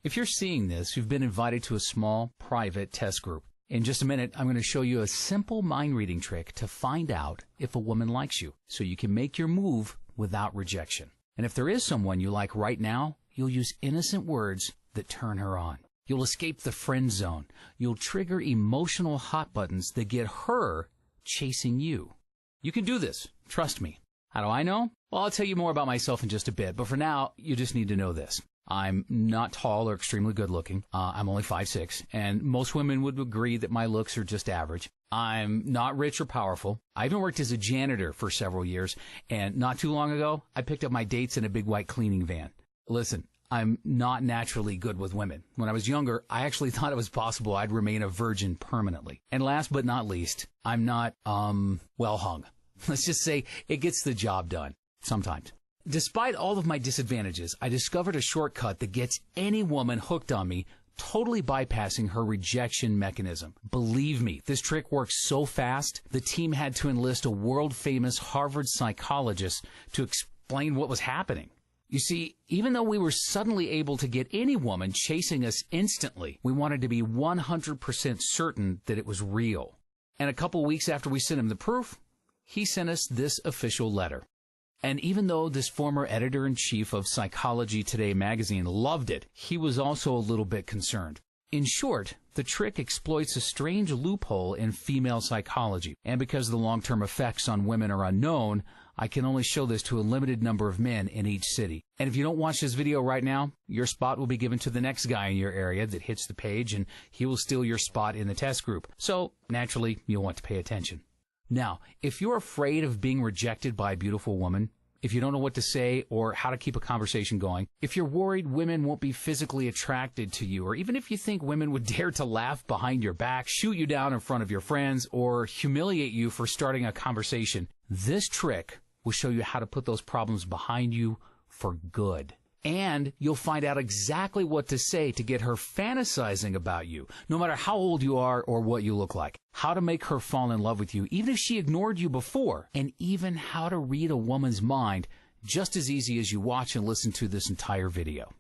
If you're seeing this, you've been invited to a small, private test group. In just a minute, I'm going to show you a simple mind-reading trick to find out if a woman likes you, so you can make your move without rejection. And if there is someone you like right now, you'll use innocent words that turn her on. You'll escape the friend zone. You'll trigger emotional hot buttons that get her chasing you. You can do this. Trust me. How do I know? Well, I'll tell you more about myself in just a bit, but for now, you just need to know this. I'm not tall or extremely good looking. I'm only 5'6", and most women would agree that my looks are just average. I'm not rich or powerful. I even worked as a janitor for several years, and not too long ago, I picked up my dates in a big white cleaning van. Listen, I'm not naturally good with women. When I was younger, I actually thought it was possible I'd remain a virgin permanently. And last but not least, I'm not, well hung. Let's just say it gets the job done. Sometimes. Despite all of my disadvantages, I discovered a shortcut that gets any woman hooked on me, totally bypassing her rejection mechanism. Believe me, this trick works so fast, the team had to enlist a world-famous Harvard psychologist to explain what was happening. You see, even though we were suddenly able to get any woman chasing us instantly, we wanted to be 100% certain that it was real. And a couple weeks after we sent him the proof, he sent us this official letter. And even though this former editor-in-chief of Psychology Today magazine loved it, he was also a little bit concerned. In short, the trick exploits a strange loophole in female psychology, and because the long-term effects on women are unknown, I can only show this to a limited number of men in each city. And if you don't watch this video right now, your spot will be given to the next guy in your area that hits the page, and he will steal your spot in the test group. So, naturally, you'll want to pay attention. Now, if you're afraid of being rejected by a beautiful woman, if you don't know what to say or how to keep a conversation going, if you're worried women won't be physically attracted to you, or even if you think women would dare to laugh behind your back, shoot you down in front of your friends, or humiliate you for starting a conversation, this trick will show you how to put those problems behind you for good. And you'll find out exactly what to say to get her fantasizing about you, no matter how old you are or what you look like. How to make her fall in love with you, even if she ignored you before. And even how to read a woman's mind, just as easy as you watch and listen to this entire video.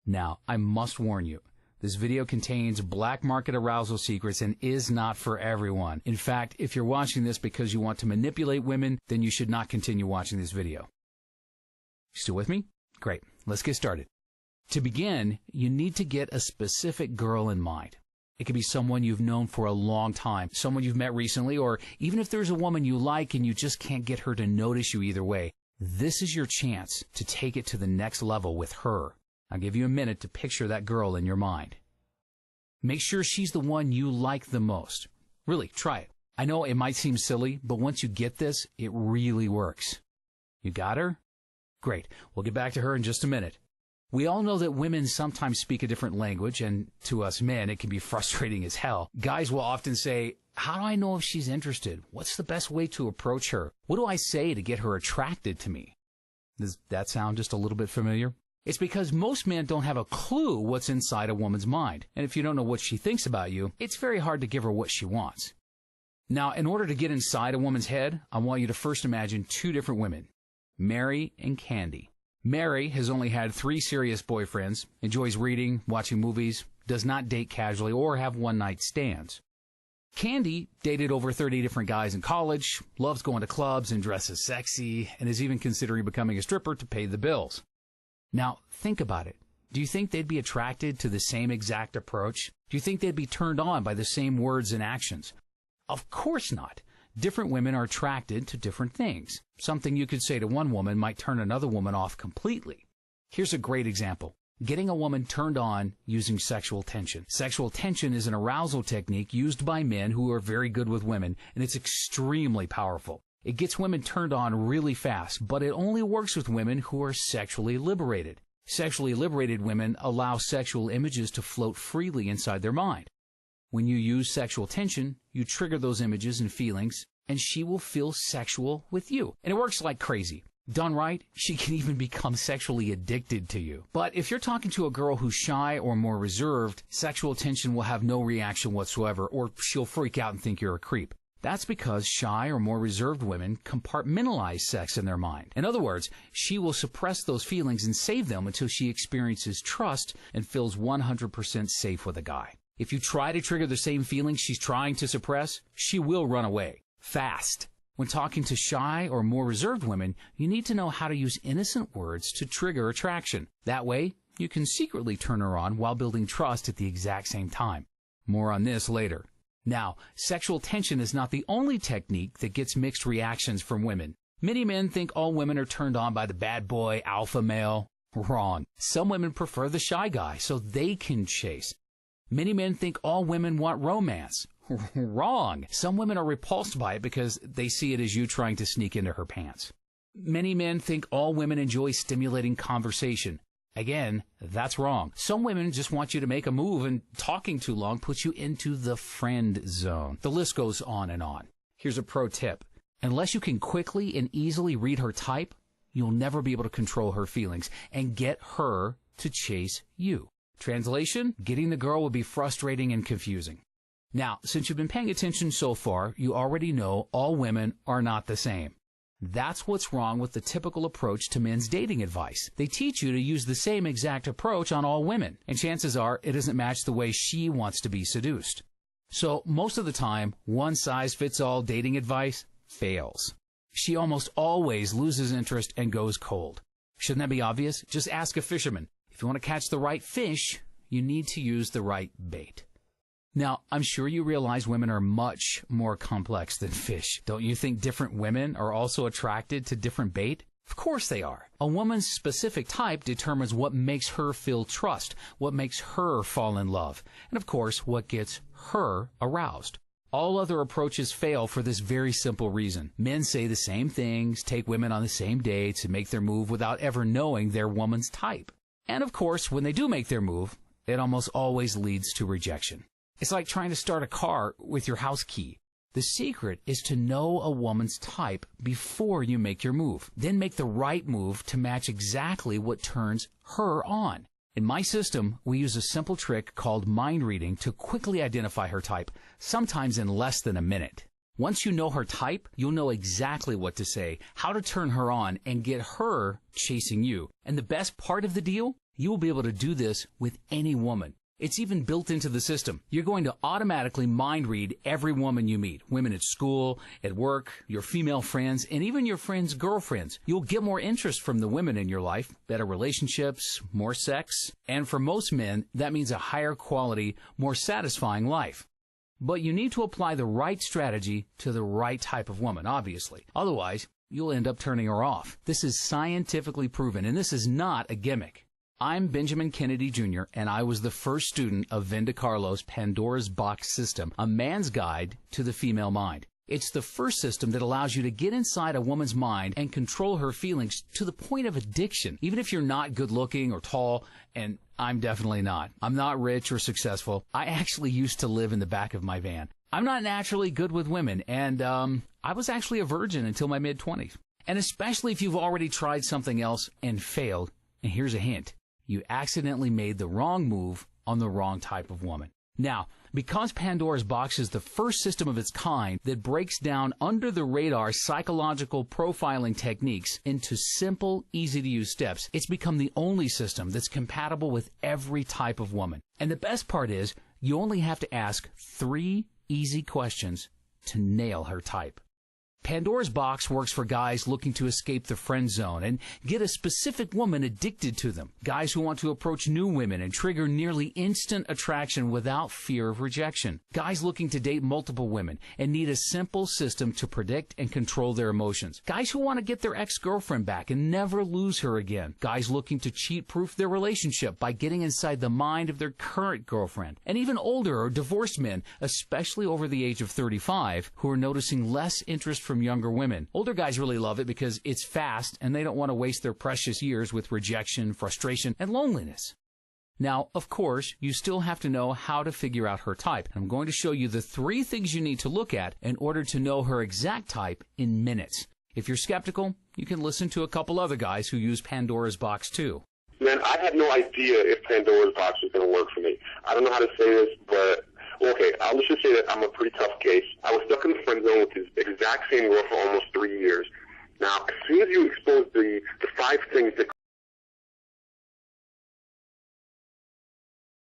Now, I must warn you, this video contains black market arousal secrets and is not for everyone. In fact, if you're watching this because you want to manipulate women, then you should not continue watching this video. Still with me? Great. Let's get started. To begin, you need to get a specific girl in mind. It could be someone you've known for a long time, someone you've met recently, or even if there's a woman you like and you just can't get her to notice you either way, this is your chance to take it to the next level with her. I'll give you a minute to picture that girl in your mind. Make sure she's the one you like the most. Really, try it. I know it might seem silly, but once you get this, it really works. You got her? Great. We'll get back to her in just a minute. We all know that women sometimes speak a different language, and to us men, it can be frustrating as hell. Guys will often say, how do I know if she's interested? What's the best way to approach her? What do I say to get her attracted to me? Does that sound just a little bit familiar? It's because most men don't have a clue what's inside a woman's mind. And if you don't know what she thinks about you, it's very hard to give her what she wants. Now, in order to get inside a woman's head, I want you to first imagine two different women. Mary and Candy. Mary has only had 3 serious boyfriends, enjoys reading, watching movies, does not date casually, or have one-night stands. Candy dated over 30 different guys in college, loves going to clubs and dresses sexy, and is even considering becoming a stripper to pay the bills. Now, think about it. Do you think they'd be attracted to the same exact approach? Do you think they'd be turned on by the same words and actions? Of course not. Different women are attracted to different things. Something you could say to one woman might turn another woman off completely. Here's a great example. Getting a woman turned on using sexual tension. Sexual tension is an arousal technique used by men who are very good with women, and it's extremely powerful. It gets women turned on really fast, but it only works with women who are sexually liberated. Sexually liberated women allow sexual images to float freely inside their mind. When you use sexual tension, you trigger those images and feelings, and she will feel sexual with you. And it works like crazy. Done right, she can even become sexually addicted to you. But if you're talking to a girl who's shy or more reserved, sexual tension will have no reaction whatsoever, or she'll freak out and think you're a creep. That's because shy or more reserved women compartmentalize sex in their mind. In other words, she will suppress those feelings and save them until she experiences trust and feels 100% safe with a guy. If you try to trigger the same feelings she's trying to suppress, she will run away. Fast. When talking to shy or more reserved women, you need to know how to use innocent words to trigger attraction. That way, you can secretly turn her on while building trust at the exact same time. More on this later. Now, sexual tension is not the only technique that gets mixed reactions from women. Many men think all women are turned on by the bad boy, alpha male. Wrong. Some women prefer the shy guy so they can chase. Many men think all women want romance. Wrong. Some women are repulsed by it because they see it as you trying to sneak into her pants. Many men think all women enjoy stimulating conversation. Again, that's wrong. Some women just want you to make a move, and talking too long puts you into the friend zone. The list goes on and on. Here's a pro tip. Unless you can quickly and easily read her type, you'll never be able to control her feelings and get her to chase you. Translation, getting the girl will be frustrating and confusing. Now, since you've been paying attention so far, you already know all women are not the same. That's what's wrong with the typical approach to men's dating advice. They teach you to use the same exact approach on all women, and chances are it doesn't match the way she wants to be seduced. So most of the time, one-size-fits-all dating advice fails. She almost always loses interest and goes cold. Shouldn't that be obvious? Just ask a fisherman. If you want to catch the right fish, you need to use the right bait. Now, I'm sure you realize women are much more complex than fish. Don't you think different women are also attracted to different bait? Of course they are. A woman's specific type determines what makes her feel trust, what makes her fall in love, and of course, what gets her aroused. All other approaches fail for this very simple reason. Men say the same things, take women on the same dates, and make their move without ever knowing their woman's type. And of course, when they do make their move, it almost always leads to rejection. It's like trying to start a car with your house key. The secret is to know a woman's type before you make your move. Then make the right move to match exactly what turns her on. In my system, we use a simple trick called mind reading to quickly identify her type, sometimes in less than a minute. Once you know her type, you'll know exactly what to say, how to turn her on, and get her chasing you. And the best part of the deal? You will be able to do this with any woman. It's even built into the system. You're going to automatically mind read every woman you meet. Women at school, at work, your female friends, and even your friends' girlfriends. You'll get more interest from the women in your life, better relationships, more sex, and for most men, that means a higher quality, more satisfying life. But you need to apply the right strategy to the right type of woman, obviously. Otherwise, you'll end up turning her off. This is scientifically proven, and this is not a gimmick. I'm Benjamin Kennedy Jr., and I was the first student of Vinda Carlos' Pandora's Box system, a man's guide to the female mind. It's the first system that allows you to get inside a woman's mind and control her feelings to the point of addiction, even if you're not good-looking or tall, and I'm definitely not. I'm not rich or successful. I actually used to live in the back of my van. I'm not naturally good with women, and I was actually a virgin until my mid-20s. And especially if you've already tried something else and failed, and here's a hint. You accidentally made the wrong move on the wrong type of woman. Now, because Pandora's Box is the first system of its kind that breaks down under-the-radar psychological profiling techniques into simple, easy-to-use steps, it's become the only system that's compatible with every type of woman. And the best part is, you only have to ask 3 easy questions to nail her type. Pandora's Box works for guys looking to escape the friend zone and get a specific woman addicted to them. Guys who want to approach new women and trigger nearly instant attraction without fear of rejection. Guys looking to date multiple women and need a simple system to predict and control their emotions. Guys who want to get their ex-girlfriend back and never lose her again. Guys looking to cheat-proof their relationship by getting inside the mind of their current girlfriend. And even older or divorced men, especially over the age of 35, who are noticing less interest from younger women. Older guys really love it because it's fast and they don't want to waste their precious years with rejection, frustration, and loneliness. Now, of course, you still have to know how to figure out her type. I'm going to show you the 3 things you need to look at in order to know her exact type in minutes. If you're skeptical, you can listen to a couple other guys who use Pandora's Box too. Man, I had no idea if Pandora's Box was going to work for me. I don't know how to say this, but Okay, I'll just say that I'm a pretty tough case. I was stuck in the friend zone with this exact same girl for almost 3 years. Now, as soon as you expose the 5 things that